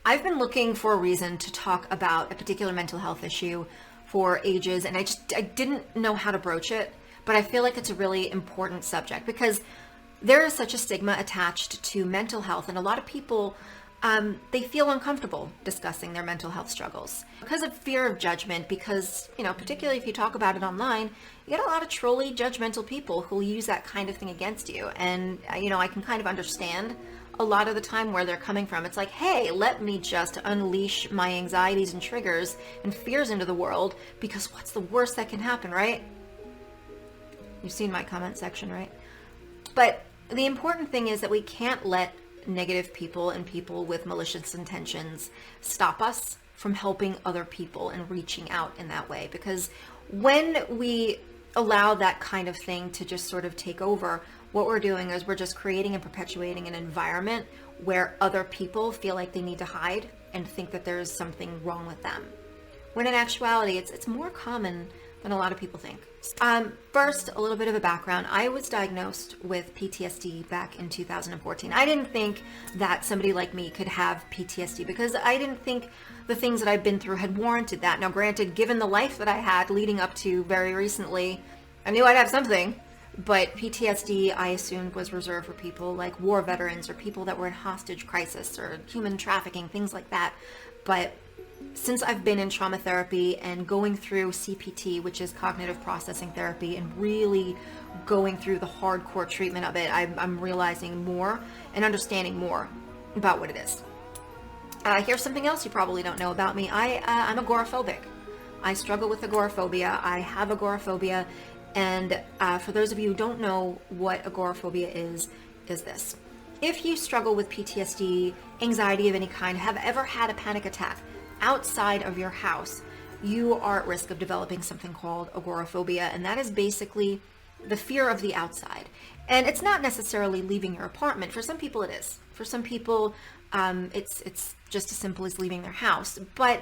I've been looking for a reason to talk about a particular mental health issue for ages, and I didn't know how to broach it, but I feel like it's a really important subject because there is such a stigma attached to mental health, and a lot of people they feel uncomfortable discussing their mental health struggles because of fear of judgment, because, particularly if you talk about it online, you get a lot of trolly, judgmental people who will use that kind of thing against you. And, I can kind of understand a lot of the time where they're coming from. It's like, hey, let me just unleash my anxieties and triggers and fears into the world, because what's the worst that can happen, right? You've seen my comment section, right? But the important thing is that we can't let negative people and people with malicious intentions stop us from helping other people and reaching out in that way. Because when we allow that kind of thing to just sort of take over, what we're doing is we're just creating and perpetuating an environment where other people feel like they need to hide and think that there's something wrong with them. When in actuality, it's more common than a lot of people think. First, a little bit of a background. I was diagnosed with PTSD back in 2014. I didn't think that somebody like me could have PTSD because I didn't think the things that I've been through had warranted that. Now, granted, given the life that I had leading up to very recently, I knew I'd have something, but PTSD I assumed was reserved for people like war veterans or people that were in hostage crisis or human trafficking, things like that. But since I've been in trauma therapy and going through CPT, which is cognitive processing therapy, and really going through the hardcore treatment of it, I'm realizing more and understanding more about what it is. Here's something else you probably don't know about me. I'm agoraphobic. I struggle with agoraphobia. I have agoraphobia. And for those of you who don't know what agoraphobia is this. If you struggle with PTSD, anxiety of any kind, have ever had a panic attack outside of your house, you are at risk of developing something called agoraphobia, and that is basically the fear of the outside. And it's not necessarily leaving your apartment. For some people it is. For some people it's just as simple as leaving their house, but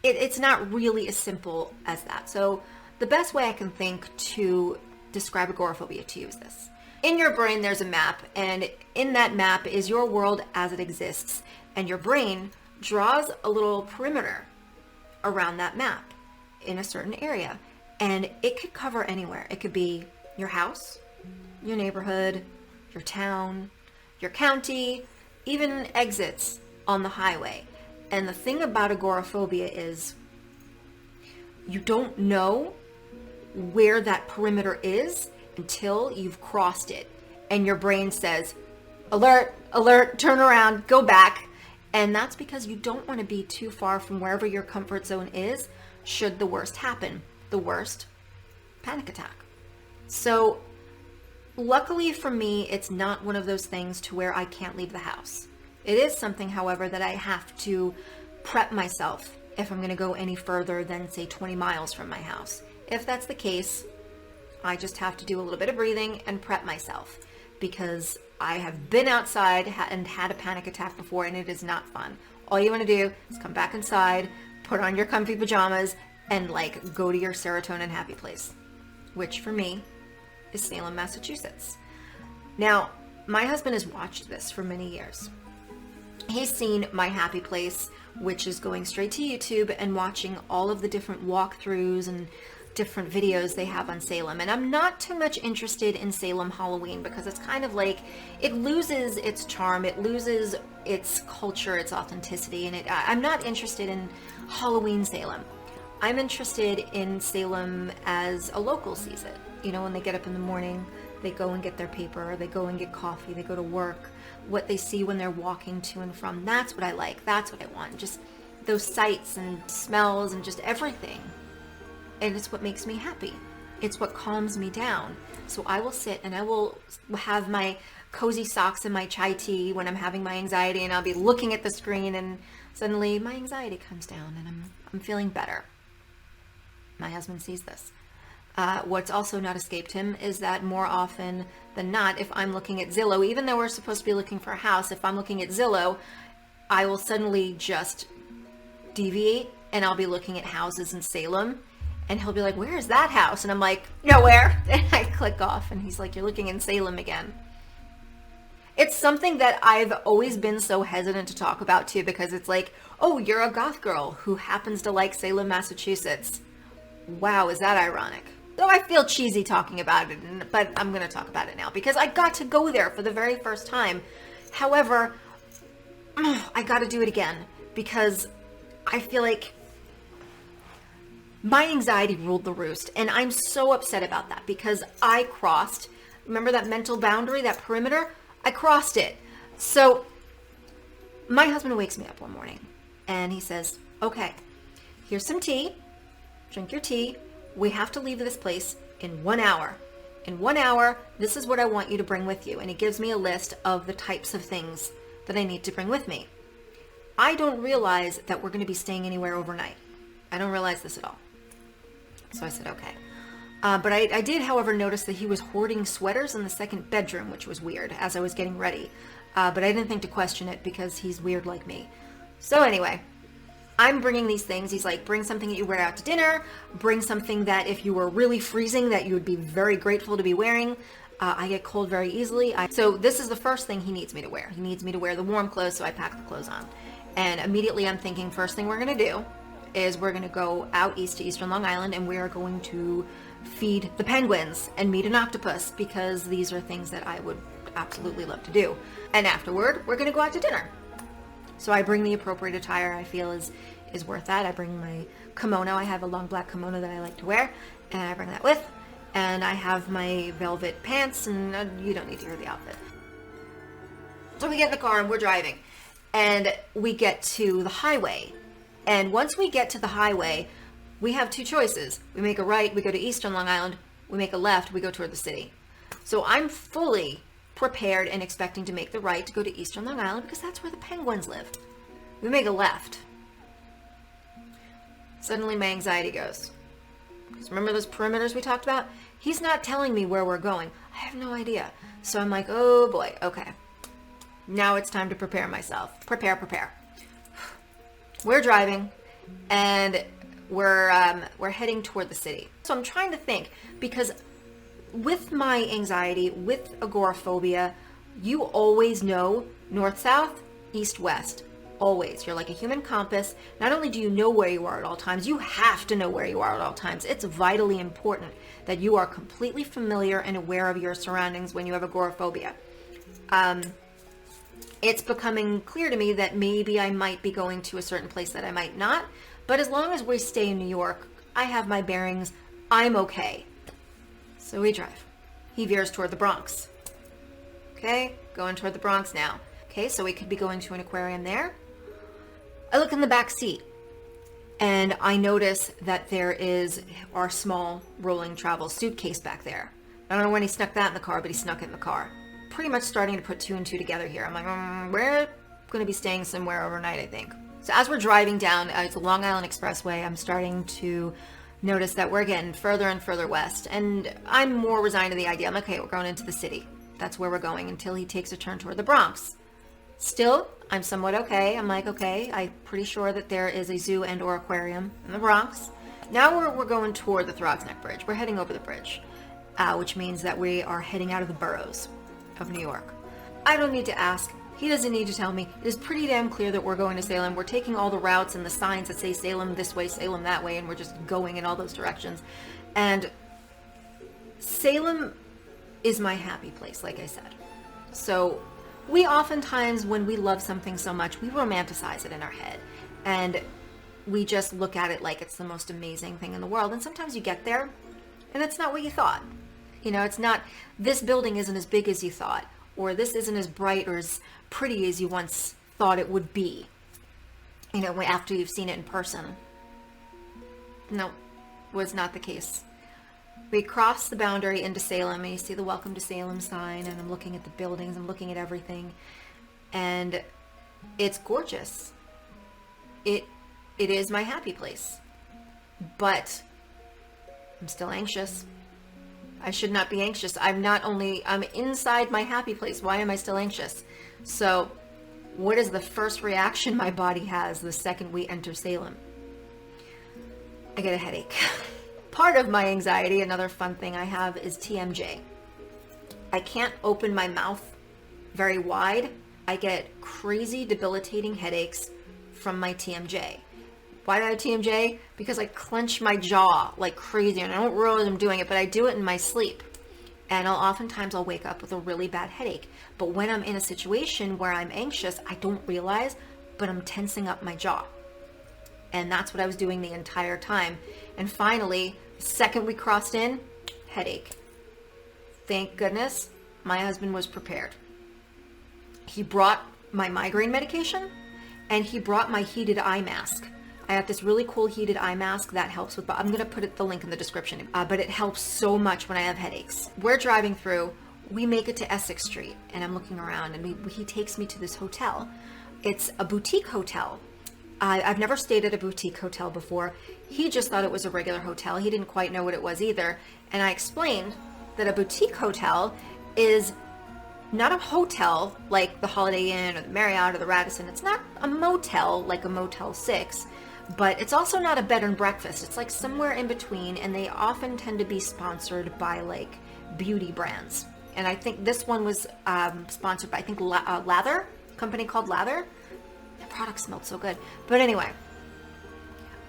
it's not really as simple as that. So the best way I can think to describe agoraphobia to you is this. In your brain there's a map, and in that map is your world as it exists, and your brain draws a little perimeter around that map in a certain area, and it could cover anywhere. It could be your house, your neighborhood, your town, your county, even exits on the highway. And the thing about agoraphobia is you don't know where that perimeter is until you've crossed it, and your brain says, alert, alert, turn around, go back. And that's because you don't want to be too far from wherever your comfort zone is should the worst happen. The worst, panic attack. So luckily for me, it's not one of those things to where I can't leave the house. It is something, however, that I have to prep myself if I'm going to go any further than, say, 20 miles from my house. If that's the case, I just have to do a little bit of breathing and prep myself, because I have been outside and had a panic attack before, and it is not fun. All you want to do is come back inside, put on your comfy pajamas, and go to your serotonin happy place, which for me is Salem, Massachusetts. Now, my husband has watched this for many years. He's seen my happy place, which is going straight to YouTube and watching all of the different walkthroughs and different videos they have on Salem. And I'm not too much interested in Salem Halloween because it's kind of like it loses its charm, it loses its culture, its authenticity, and I'm not interested in Halloween Salem. I'm interested in Salem as a local sees it. When they get up in the morning, they go and get their paper, they go and get coffee, they go to work, what they see when they're walking to and from. That's what I like, that's what I want, just those sights and smells and just everything. And it's what makes me happy. It's what calms me down. So I will sit and I will have my cozy socks and my chai tea when I'm having my anxiety, and I'll be looking at the screen, and suddenly my anxiety comes down and I'm feeling better. My husband sees this. What's also not escaped him is that more often than not, if I'm looking at Zillow, even though we're supposed to be looking for a house, if I'm looking at Zillow, I will suddenly just deviate and I'll be looking at houses in Salem. And he'll be like, where is that house? And I'm like, nowhere. And I click off, and he's like, you're looking in Salem again. It's something that I've always been so hesitant to talk about too, because it's like, oh, you're a goth girl who happens to like Salem, Massachusetts. Wow, is that ironic? So I feel cheesy talking about it, but I'm going to talk about it now because I got to go there for the very first time. However, I got to do it again because I feel like my anxiety ruled the roost, and I'm so upset about that because I crossed, remember that mental boundary, that perimeter? I crossed it. So my husband wakes me up one morning and he says, okay, here's some tea, drink your tea. We have to leave this place in 1 hour. In 1 hour, this is what I want you to bring with you. And he gives me a list of the types of things that I need to bring with me. I don't realize that we're going to be staying anywhere overnight. I don't realize this at all. So I said, okay. But I did, however, notice that he was hoarding sweaters in the second bedroom, which was weird as I was getting ready. But I didn't think to question it because he's weird like me. So anyway, I'm bringing these things. He's like, bring something that you wear out to dinner. Bring something that if you were really freezing that you would be very grateful to be wearing. I get cold very easily. So this is the first thing he needs me to wear. He needs me to wear the warm clothes, so I pack the clothes on. And immediately I'm thinking, first thing we're going to do is we're going to go out east to Eastern Long Island, and we are going to feed the penguins and meet an octopus, because these are things that I would absolutely love to do. And afterward, we're going to go out to dinner. So I bring the appropriate attire I feel is worth that. I bring my kimono. I have a long black kimono that I like to wear, and I bring that with. And I have my velvet pants, and you don't need to hear the outfit. So we get in the car and we're driving, and we get to the highway. And once we get to the highway, we have two choices. We make a right, we go to Eastern Long Island. We make a left, we go toward the city. So I'm fully prepared and expecting to make the right to go to Eastern Long Island because that's where the penguins live. We make a left. Suddenly my anxiety goes. Because remember those perimeters we talked about? He's not telling me where we're going. I have no idea. So I'm like, oh boy, okay. Now it's time to prepare myself. Prepare. We're driving, and we're heading toward the city. So I'm trying to think, because with my anxiety, with agoraphobia, you always know north-south, east-west. Always. You're like a human compass. Not only do you know where you are at all times, you have to know where you are at all times. It's vitally important that you are completely familiar and aware of your surroundings when you have agoraphobia. It's becoming clear to me that maybe I might be going to a certain place that I might not. But as long as we stay in New York, I have my bearings. I'm okay. So we drive. He veers toward the Bronx. Okay, going toward the Bronx now. Okay, so we could be going to an aquarium there. I look in the back seat, and I notice that there is our small rolling travel suitcase back there. I don't know when he snuck that in the car, but he snuck it in the car. Pretty much starting to put two and two together here. I'm like, we're going to be staying somewhere overnight, I think. So as we're driving down the Long Island Expressway, I'm starting to notice that we're getting further and further west. And I'm more resigned to the idea. I'm like, okay, we're going into the city. That's where we're going until he takes a turn toward the Bronx. Still, I'm somewhat okay. I'm like, okay, I'm pretty sure that there is a zoo and or aquarium in the Bronx. Now we're going toward the Throgs Neck Bridge. We're heading over the bridge, which means that we are heading out of the boroughs of New York. I don't need to ask. He doesn't need to tell me. It is pretty damn clear that we're going to Salem. We're taking all the routes and the signs that say Salem this way, Salem that way, and we're just going in all those directions. And Salem is my happy place, like I said. So we oftentimes, when we love something so much, we romanticize it in our head. And we just look at it like it's the most amazing thing in the world. And sometimes you get there, and it's not what you thought. You know, it's not, this building isn't as big as you thought, or this isn't as bright or as pretty as you once thought it would be, you know, after you've seen it in person. No, was not the case. We cross the boundary into Salem, and you see the Welcome to Salem sign, and I'm looking at the buildings, I'm looking at everything, and it's gorgeous. It is my happy place, but I'm still anxious. I should not be anxious. I'm inside my happy place. Why am I still anxious? So what is the first reaction my body has the second we enter Salem? I get a headache. Part of my anxiety, another fun thing I have, is TMJ. I can't open my mouth very wide, I get crazy debilitating headaches from my TMJ. Why do I have TMJ? Because I clench my jaw like crazy, and I don't realize I'm doing it, but I do it in my sleep. And oftentimes I'll wake up with a really bad headache. But when I'm in a situation where I'm anxious, I don't realize, but I'm tensing up my jaw. And that's what I was doing the entire time. And finally, the second we crossed in, headache. Thank goodness my husband was prepared. He brought my migraine medication, and he brought my heated eye mask. I have this really cool heated eye mask that helps with, I'm going to put the link in the description, but it helps so much when I have headaches. We're driving through, we make it to Essex Street, and I'm looking around, and he takes me to this hotel. It's a boutique hotel. I've never stayed at a boutique hotel before. He just thought it was a regular hotel. He didn't quite know what it was either. And I explained that a boutique hotel is not a hotel like the Holiday Inn or the Marriott or the Radisson. It's not a motel like a Motel 6, but it's also not a bed and breakfast. It's like somewhere in between, and they often tend to be sponsored by like beauty brands. And I think this one was sponsored by, I think, Lather, a company called Lather. The product smelled so good. But anyway,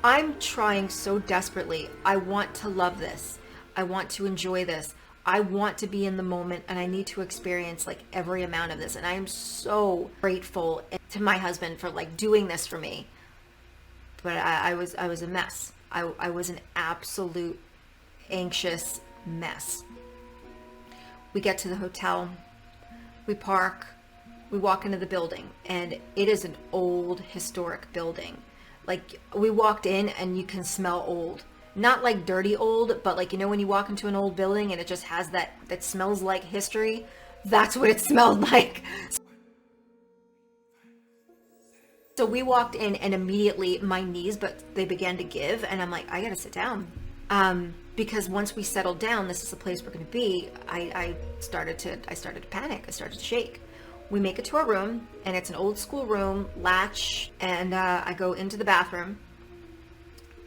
I'm trying so desperately. I want to love this. I want to enjoy this. I want to be in the moment, and I need to experience like every amount of this. And I am so grateful to my husband for like doing this for me. But I was a mess. I was an absolute anxious mess. We get to the hotel, we park, we walk into the building, and it is an old historic building. Like, we walked in and you can smell old. Not like dirty old, but like, you know, when you walk into an old building and it just has that smells like history, that's what it smelled like. So we walked in, and immediately my knees, they began to give, and I'm like, I gotta sit down. Because once we settled down, this is the place we're gonna be, I started to panic, I started to shake. We make it to our room, and it's an old school room, latch, and I go into the bathroom,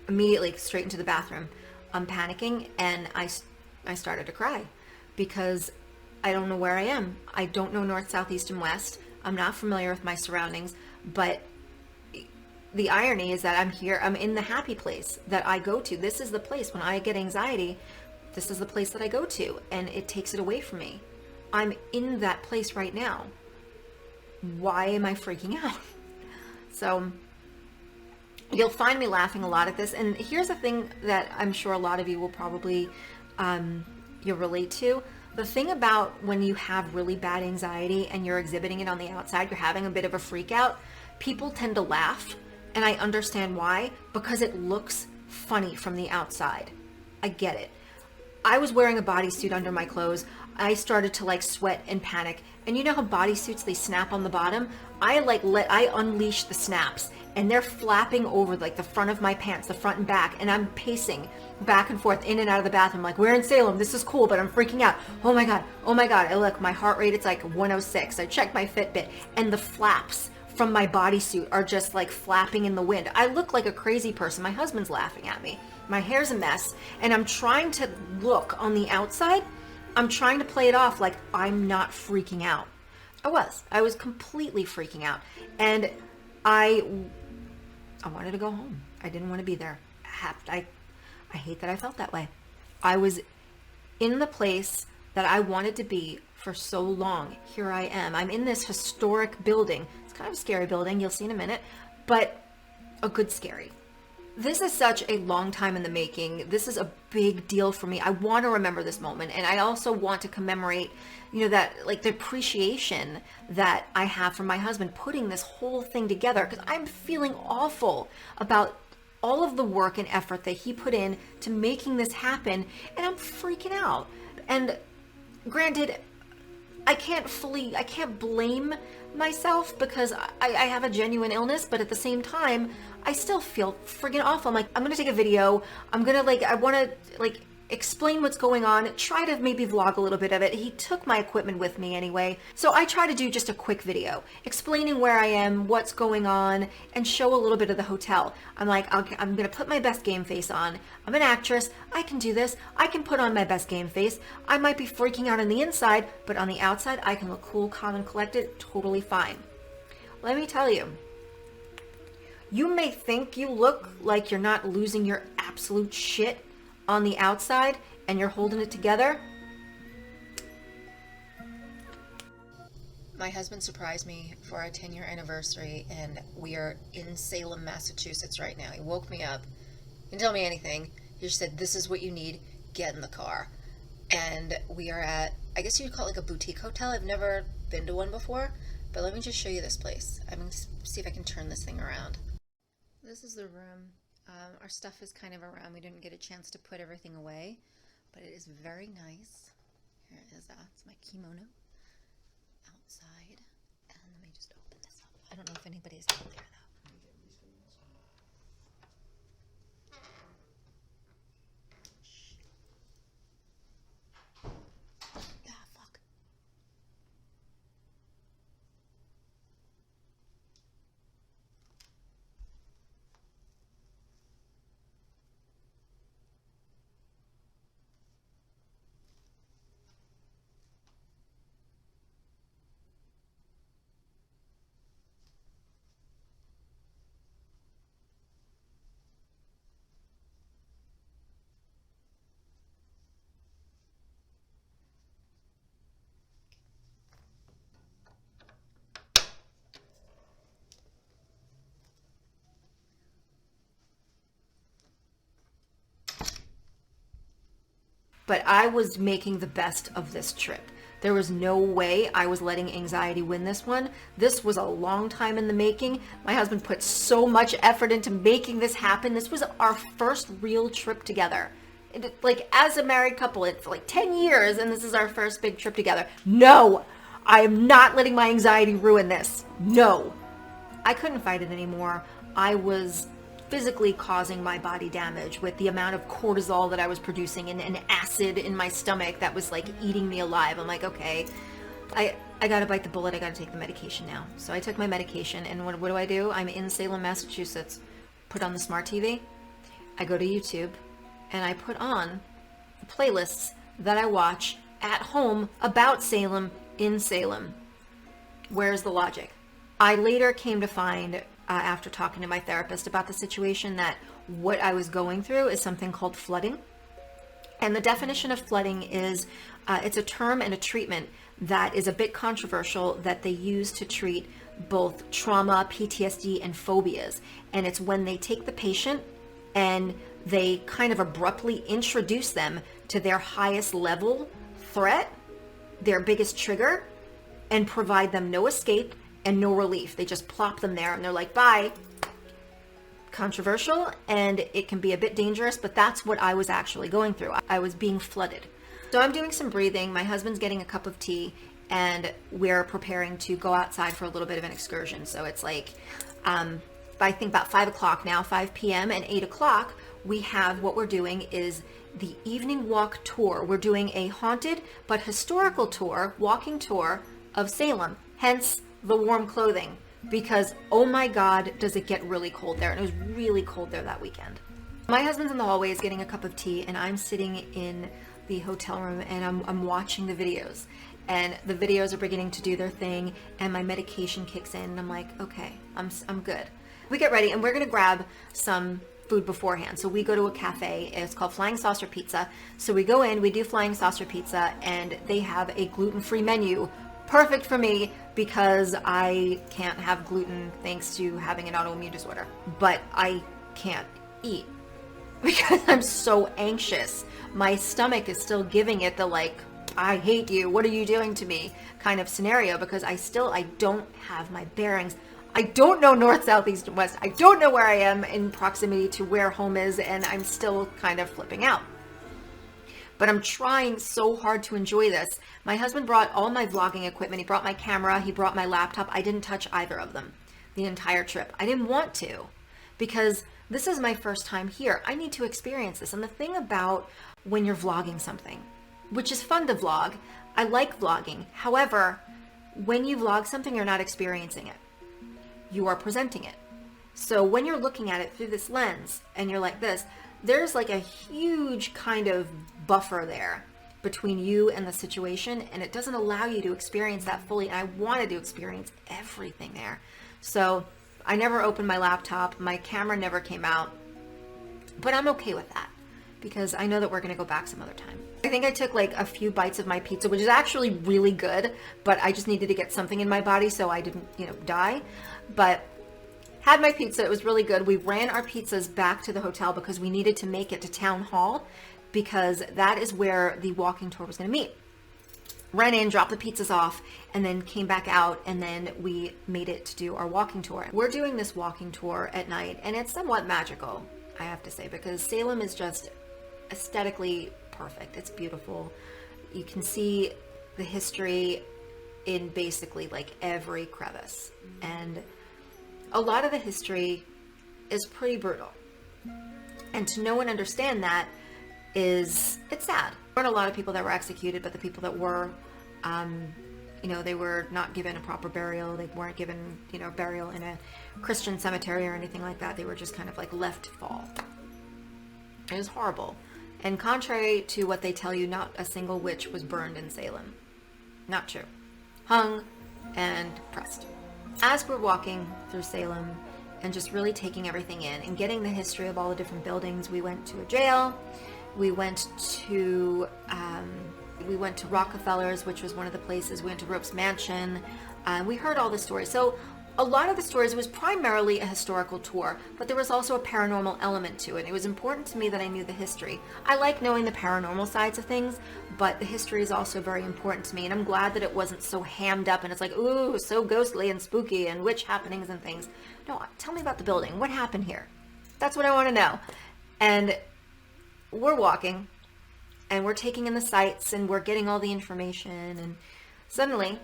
immediately straight into the bathroom. I'm panicking, and I started to cry because I don't know where I am. I don't know north, south, east, and west. I'm not familiar with my surroundings, but the irony is that I'm here, I'm in the happy place that I go to. This is the place when I get anxiety, this is the place that I go to, and it takes it away from me. I'm in that place right now. Why am I freaking out? So you'll find me laughing a lot at this. And here's the thing that I'm sure a lot of you will probably you'll relate to. The thing about when you have really bad anxiety and you're exhibiting it on the outside, you're having a bit of a freak out, people tend to laugh. And I understand why, because it looks funny from the outside. I get it. I was wearing a bodysuit under my clothes. I started to like sweat and panic. And you know how bodysuits, they snap on the bottom? I unleash the snaps, and they're flapping over like the front of my pants, the front and back. And I'm pacing back and forth in and out of the bathroom. Like, we're in Salem, this is cool, but I'm freaking out. Oh my God. I look, my heart rate, it's like 106. I check my Fitbit, and the flaps from my bodysuit are just like flapping in the wind. I look like a crazy person. My husband's laughing at me. My hair's a mess, and I'm trying to look on the outside. I'm trying to play it off like I'm not freaking out. I was completely freaking out, and I wanted to go home. I didn't want to be there. I hate that I felt that way. I was in the place that I wanted to be for so long. Here I am. I'm in this historic building. It's kind of a scary building. You'll see in a minute, but a good scary. This is such a long time in the making. This is a big deal for me. I want to remember this moment. And I also want to commemorate, you know, that like the appreciation that I have from my husband putting this whole thing together, because I'm feeling awful about all of the work and effort that he put in to making this happen. And I'm freaking out. And granted, I can't blame myself because I have a genuine illness, but at the same time, I still feel friggin' awful. I'm like, I'm gonna take a video. I want to explain what's going on, try to maybe vlog a little bit of it. He took my equipment with me anyway, so I try to do just a quick video explaining where I am, what's going on, and show a little bit of the hotel. I'm like, I'm gonna put my best game face on. I'm an actress, I can do this, I can put on my best game face. I might be freaking out on the inside, but on the outside, I can look cool, calm, and collected, totally fine. Let me tell you, you may think you look like you're not losing your absolute shit on the outside and you're holding it together. My husband surprised me for our 10-year anniversary, and we are in Salem, Massachusetts right now. He woke me up. He didn't tell me anything. He just said, this is what you need, get in the car. And we are at, I guess you'd call it like a boutique hotel. I've never been to one before, but let me just show you this place. I'm going to see if I can turn this thing around. This is the room. Our stuff is kind of around. We didn't get a chance to put everything away, but it is very nice. Here it is. It's my kimono outside. And let me just open this up. I don't know if anybody's out there though. Ah, fuck. But I was making the best of this trip. There was no way I was letting anxiety win this one. This was a long time in the making. My husband put so much effort into making this happen. This was our first real trip together. Like, as a married couple, it's like 10 years and this is our first big trip together. No, I am not letting my anxiety ruin this. No. I couldn't fight it anymore. I was physically causing my body damage with the amount of cortisol that I was producing and an acid in my stomach that was like eating me alive. I'm like, okay, I gotta bite the bullet. I gotta take the medication now. So I took my medication, and what do? I'm in Salem, Massachusetts. Put on the smart TV. I go to YouTube and I put on the playlists that I watch at home about Salem in Salem. Where's the logic? I later came to find, after talking to my therapist about the situation, that what I was going through is something called flooding. And the definition of flooding is, it's a term and a treatment that is a bit controversial that they use to treat both trauma, PTSD, and phobias. And it's when they take the patient and they kind of abruptly introduce them to their highest level threat, their biggest trigger, and provide them no escape and no relief. They just plop them there and they're like, bye. Controversial, and it can be a bit dangerous, but that's what I was actually going through. I was being flooded. So I'm doing some breathing. My husband's getting a cup of tea, and we're preparing to go outside for a little bit of an excursion. So it's like, I think about 5 o'clock now, 5 p.m. and 8 o'clock, we have, what we're doing is the evening walk tour. We're doing a haunted but historical tour, walking tour of Salem, hence the warm clothing, because oh my God, does it get really cold there. And it was really cold there that weekend. My husband's in the hallways getting a cup of tea, and I'm sitting in the hotel room and I'm watching the videos, and the videos are beginning to do their thing, and my medication kicks in, and I'm like, okay, I'm good. We get ready and we're gonna grab some food beforehand. So we go to a cafe, it's called Flying Saucer Pizza. So we go in, we do Flying Saucer Pizza, and they have a gluten-free menu. Perfect for me because I can't have gluten thanks to having an autoimmune disorder. But I can't eat because I'm so anxious. My stomach is still giving it the like, I hate you, what are you doing to me kind of scenario, because I don't have my bearings. I don't know north, south, east, and west. I don't know where I am in proximity to where home is, and I'm still kind of flipping out. But I'm trying so hard to enjoy this. My husband brought all my vlogging equipment. He brought my camera, he brought my laptop. I didn't touch either of them the entire trip. I didn't want to, because this is my first time here. I need to experience this. And the thing about when you're vlogging something, which is fun to vlog. I like vlogging. However, when you vlog something, you're not experiencing it. You are presenting it. So when you're looking at it through this lens and you're like this, there's like a huge kind of buffer there between you and the situation, and it doesn't allow you to experience that fully. And I wanted to experience everything there. So I never opened my laptop. My camera never came out, but I'm okay with that because I know that we're going to go back some other time. I think I took like a few bites of my pizza, which is actually really good, but I just needed to get something in my body so I didn't, die. But had my pizza, it was really good. We ran our pizzas back to the hotel because we needed to make it to town hall because that is where the walking tour was going to meet. Ran in, dropped the pizzas off, and then came back out, and then we made it to do our walking tour. We're doing this walking tour at night, and it's somewhat magical, I have to say, because Salem is just aesthetically perfect. It's beautiful. You can see the history in basically like every crevice, and a lot of the history is pretty brutal, and to know and understand that it's sad. There weren't a lot of people that were executed, but the people that were, they were not given a proper burial. They weren't given, burial in a Christian cemetery or anything like that. They were just kind of like left to fall. It was horrible. And contrary to what they tell you, not a single witch was burned in Salem. Not true. Hung and pressed. As we're walking through Salem and just really taking everything in and getting the history of all the different buildings, we went to a jail. We went to Rockefeller's, which was one of the places. We went to Rope's Mansion. We heard all the stories. So a lot of the stories, it was primarily a historical tour, but there was also a paranormal element to it. It was important to me that I knew the history. I like knowing the paranormal sides of things, but the history is also very important to me. And I'm glad that it wasn't so hammed up and it's like, ooh, so ghostly and spooky and witch happenings and things. No, tell me about the building. What happened here? That's what I want to know. And we're walking and we're taking in the sights and we're getting all the information, and suddenly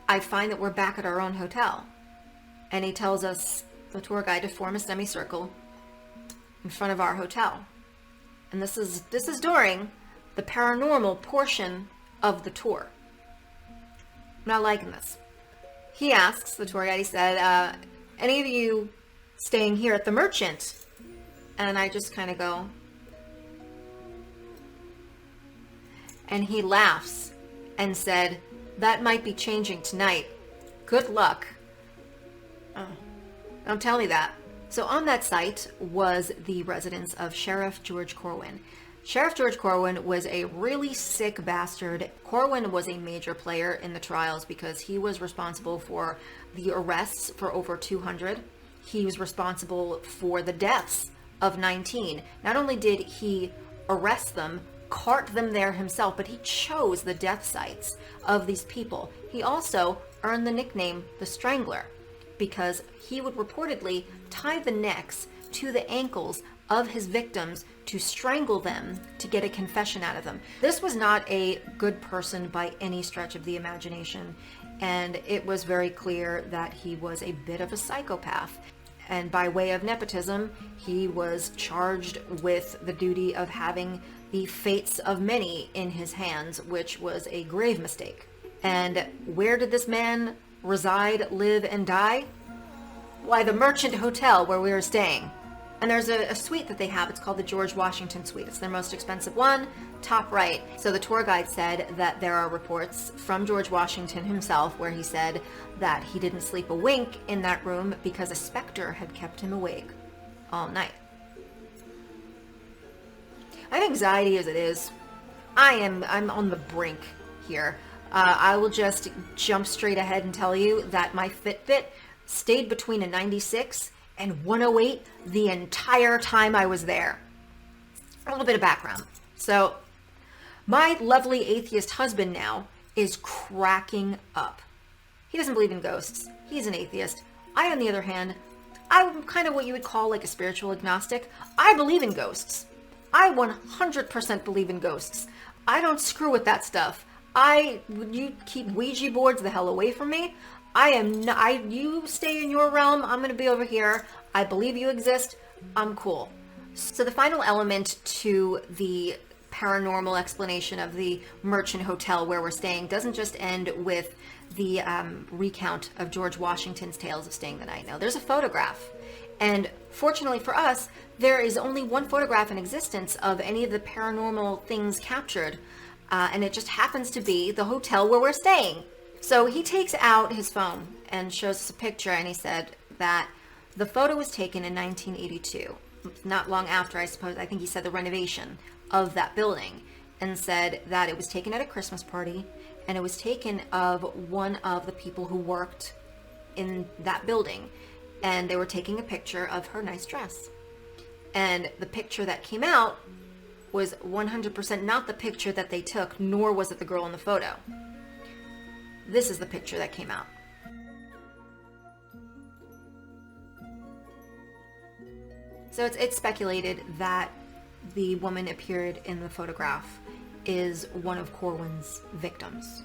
I find that we're back at our own hotel, and he tells us, the tour guide, to form a semicircle in front of our hotel. And this is during the paranormal portion of the tour. I'm not liking this. He asks, the tour guide, he said, any of you staying here at the Merchant? And I just kind of go. And he laughs and said, that might be changing tonight. Good luck. Oh, don't tell me that. So on that site was the residence of Sheriff George Corwin. Sheriff George Corwin was a really sick bastard. Corwin was a major player in the trials because he was responsible for the arrests for over 200. He was responsible for the deaths of 19. Not only did he arrest them, cart them there himself, but he chose the death sites of these people. He also earned the nickname the Strangler because he would reportedly tie the necks to the ankles of his victims to strangle them to get a confession out of them. This was not a good person by any stretch of the imagination, and it was very clear that he was a bit of a psychopath. And by way of nepotism, he was charged with the duty of having the fates of many in his hands, which was a grave mistake. And where did this man reside, live, and die? Why, the Merchant Hotel where we were staying. And there's a suite that they have. It's called the George Washington Suite. It's their most expensive one, top right. So the tour guide said that there are reports from George Washington himself where he said that he didn't sleep a wink in that room because a specter had kept him awake all night. I have anxiety as it is. I'm on the brink here. I will just jump straight ahead and tell you that my Fitbit stayed between a 96 and 108 the entire time I was there. A little bit of background. So my lovely atheist husband now is cracking up. He doesn't believe in ghosts. He's an atheist. I, on the other hand, I'm kind of what you would call like a spiritual agnostic. I believe in ghosts. I 100% believe in ghosts. I don't screw with that stuff. You keep Ouija boards the hell away from me. You stay in your realm. I'm going to be over here. I believe you exist. I'm cool. So the final element to the paranormal explanation of the Merchant Hotel where we're staying doesn't just end with the recount of George Washington's tales of staying the night. Now, there's a photograph. And fortunately for us, there is only one photograph in existence of any of the paranormal things captured. And it just happens to be the hotel where we're staying. So he takes out his phone and shows us a picture, and he said that the photo was taken in 1982, not long after, I suppose, I think he said the renovation of that building, and said that it was taken at a Christmas party, and it was taken of one of the people who worked in that building, and they were taking a picture of her nice dress. And the picture that came out was 100% not the picture that they took, nor was it the girl in the photo. This is the picture that came out. So it's speculated that the woman appeared in the photograph is one of Corwin's victims.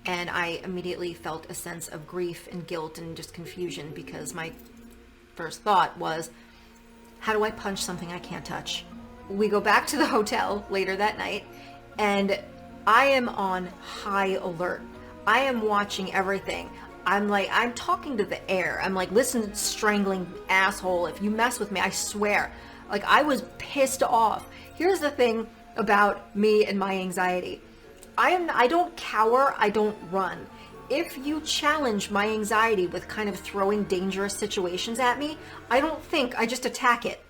And I immediately felt a sense of grief and guilt and just confusion, because my first thought was, how do I punch something I can't touch? We go back to the hotel later that night, and I am on high alert. I am watching everything. I'm talking to the air. I'm like, listen, strangling asshole, if you mess with me, I swear. Like, I was pissed off. Here's the thing about me and my anxiety. I don't cower, I don't run. If you challenge my anxiety with kind of throwing dangerous situations at me, I don't think, I just attack it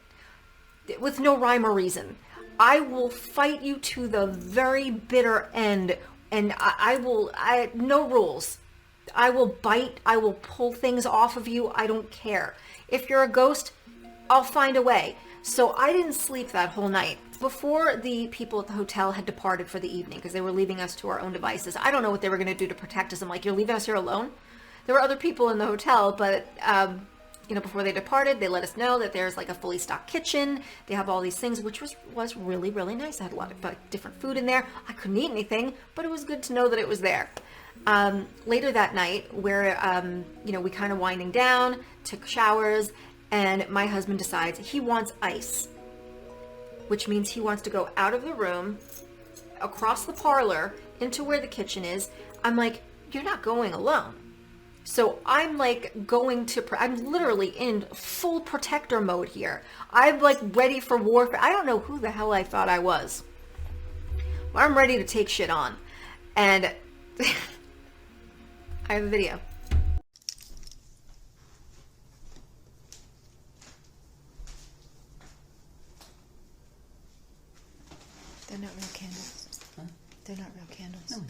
with no rhyme or reason. I will fight you to the very bitter end, and no rules. I will bite, I will pull things off of you, I don't care. If you're a ghost, I'll find a way. So I didn't sleep that whole night. Before the people at the hotel had departed for the evening, because they were leaving us to our own devices, I don't know what they were going to do to protect us. I'm like, you're leaving us here alone? There were other people in the hotel, but before they departed, they let us know that there's like a fully stocked kitchen. They have all these things, which was really, really nice. I had a lot of different food in there. I couldn't eat anything, but it was good to know that it was there. Later that night, where we kind of winding down, took showers, and my husband decides he wants ice, which means he wants to go out of the room, across the parlor, into where the kitchen is. I'm like, you're not going alone. So I'm like I'm literally in full protector mode here. I'm like ready for warfare. I don't know who the hell I thought I was. But I'm ready to take shit on. And I have a video. They're not real candles. Huh? They're not real candles. No.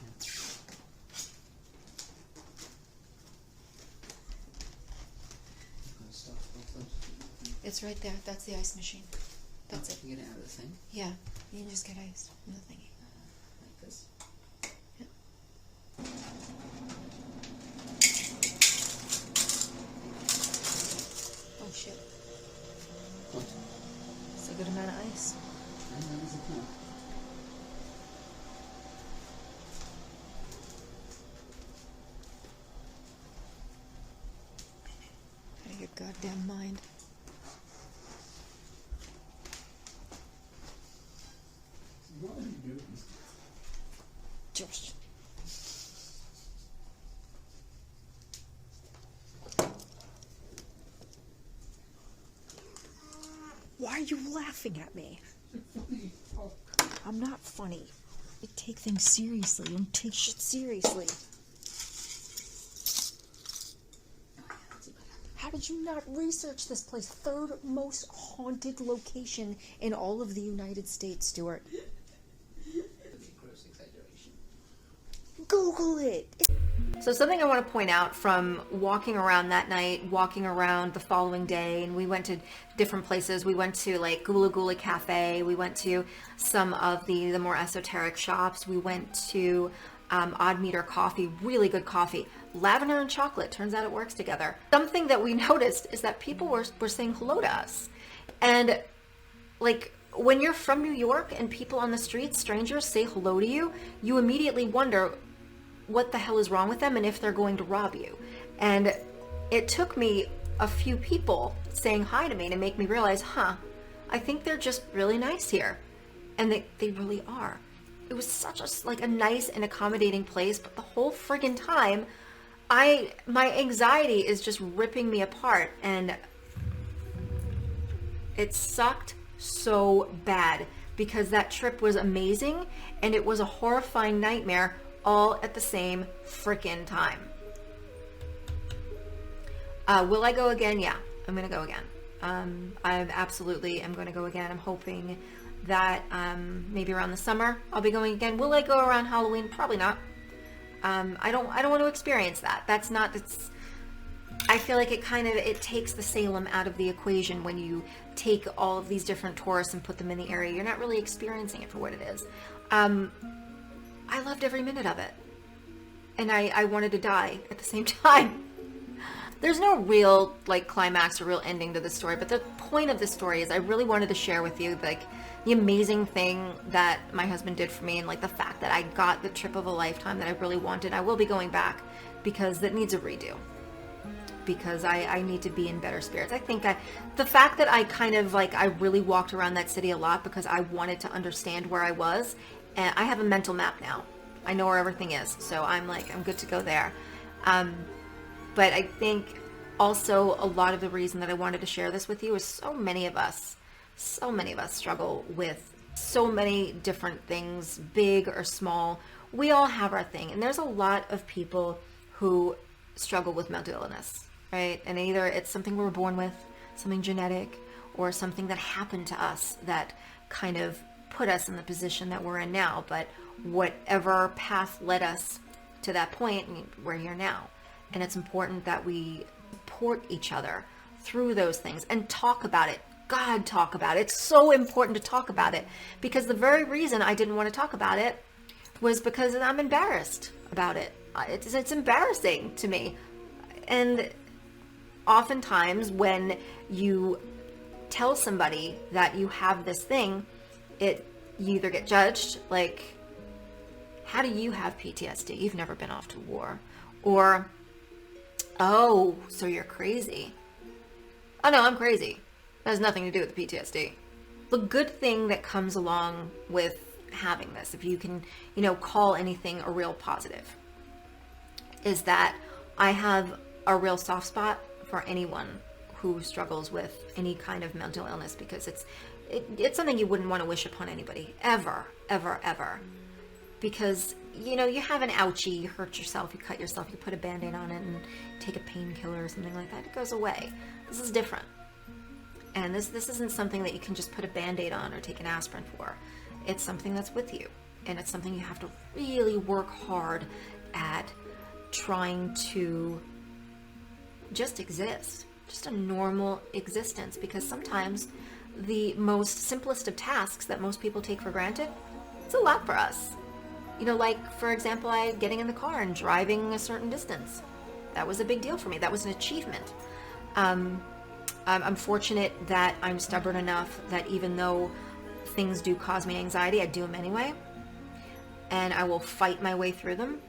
It's right there. That's the ice machine. That's it. You get it out of the thing? Yeah. You can just get ice from the thingy. Like this? Yep. Oh shit. What? It's a good amount of ice. That is a point. Out of your goddamn mind. What are you doing? Josh. Why are you laughing at me? I'm not funny. I take things seriously. I don't take shit seriously. How did you not research this place? Third most haunted location in all of the United States, Stuart. Gross exaggeration. Google it. So something I want to point out from walking around that night, walking around the following day, and we went to different places. We went to like Gula Gula Cafe. We went to some of the more esoteric shops. We went to Odd Meter Coffee, really good coffee. Lavender and chocolate, turns out it works together. Something that we noticed is that people were saying hello to us. And like, when you're from New York and people on the street, strangers, say hello to you, you immediately wonder what the hell is wrong with them and if they're going to rob you. And it took me a few people saying hi to me to make me realize, I I think they're just really nice here. And they really are. It was such a nice and accommodating place, but the whole friggin' time, my anxiety is just ripping me apart, and it sucked so bad because that trip was amazing and it was a horrifying nightmare all at the same frickin' time. Will I go again? Yeah, I'm gonna go again. I absolutely am gonna go again. I'm hoping that maybe around the summer I'll be going again. Will I go around Halloween? Probably not. I don't want to experience that. I feel like it takes the Salem out of the equation when you take all of these different tourists and put them in the area. You're not really experiencing it for what it is. I loved every minute of it. And I wanted to die at the same time. There's no real climax or real ending to the story, but the point of the story is I really wanted to share with you the amazing thing that my husband did for me, and the fact that I got the trip of a lifetime that I really wanted. I will be going back because it needs a redo. Because I need to be in better spirits. I think the fact that I really walked around that city a lot because I wanted to understand where I was, and I have a mental map now. I know where everything is, so I'm good to go there. But I think also a lot of the reason that I wanted to share this with you is so many of us struggle with so many different things, big or small. We all have our thing, and there's a lot of people who struggle with mental illness, right? And either it's something we were born with, something genetic, or something that happened to us that kind of put us in the position that we're in now. But whatever path led us to that point, we're here now. And it's important that we support each other through those things and talk about it. God, talk about it. It's so important to talk about it, because the very reason I didn't want to talk about it was because I'm embarrassed about it. It's embarrassing to me. And oftentimes when you tell somebody that you have this thing, you either get judged, how do you have PTSD? You've never been off to war. Or, oh, so you're crazy. Oh no, I'm crazy. That has nothing to do with the PTSD. The good thing that comes along with having this, if you can, call anything a real positive, is that I have a real soft spot for anyone who struggles with any kind of mental illness, because it's something you wouldn't want to wish upon anybody, ever, ever, ever. Because, you have an ouchie, you hurt yourself, you cut yourself, you put a Band-Aid on it and take a painkiller or something like that, it goes away. This is different. And this isn't something that you can just put a Band-Aid on or take an aspirin for. It's something that's with you. And it's something you have to really work hard at trying to just exist. Just a normal existence. Because sometimes the most simplest of tasks that most people take for granted, it's a lot for us. For example, getting in the car and driving a certain distance. That was a big deal for me. That was an achievement. I'm fortunate that I'm stubborn enough that even though things do cause me anxiety, I do them anyway. And I will fight my way through them.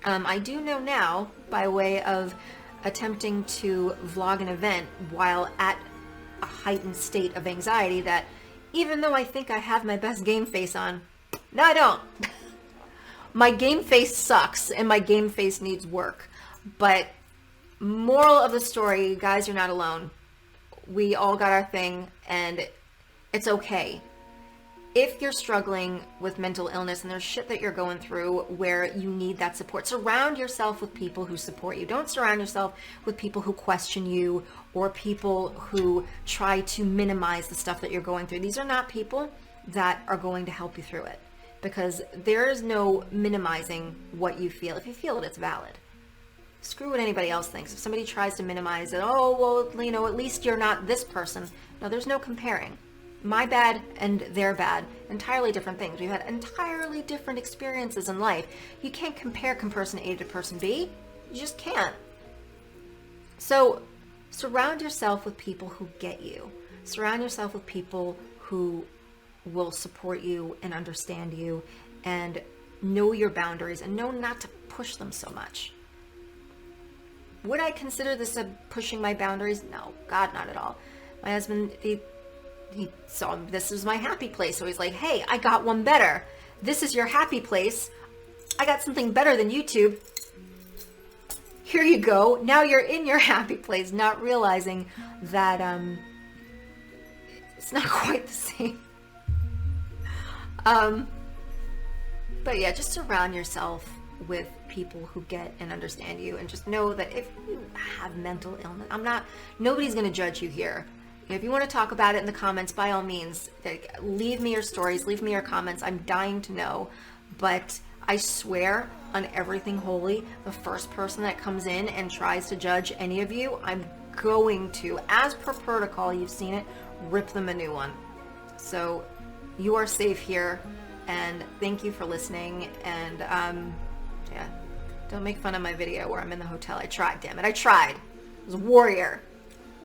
I do know now, by way of attempting to vlog an event while at a heightened state of anxiety, that even though I think I have my best game face on, no, I don't. My game face sucks, and my game face needs work. But moral of the story, guys, you're not alone. We all got our thing, and it's okay. If you're struggling with mental illness and there's shit that you're going through where you need that support, surround yourself with people who support you. Don't surround yourself with people who question you or people who try to minimize the stuff that you're going through. These are not people that are going to help you through it, because there is no minimizing what you feel. If you feel it, it's valid. Screw what anybody else thinks. If somebody tries to minimize it, oh, well, at least you're not this person. No, there's no comparing. My bad and their bad, entirely different things. We've had entirely different experiences in life. You can't compare person A to person B. You just can't. So surround yourself with people who get you. Surround yourself with people who will support you and understand you and know your boundaries and know not to push them so much. Would I consider this a pushing my boundaries? No, God, not at all. My husband, he saw this was my happy place. So he's like, hey, I got one better. This is your happy place. I got something better than YouTube. Here you go. Now you're in your happy place, not realizing that it's not quite the same. But yeah, just surround yourself with people who get and understand you, and just know that if you have mental illness, nobody's going to judge you here. If you want to talk about it in the comments, by all means, leave me your stories, leave me your comments. I'm dying to know. But I swear on everything holy, the first person that comes in and tries to judge any of you, I'm going to, as per protocol, you've seen it, rip them a new one. So you are safe here, and thank you for listening. And yeah, don't make fun of my video where I'm in the hotel. I tried, damn it, I tried. I was a warrior.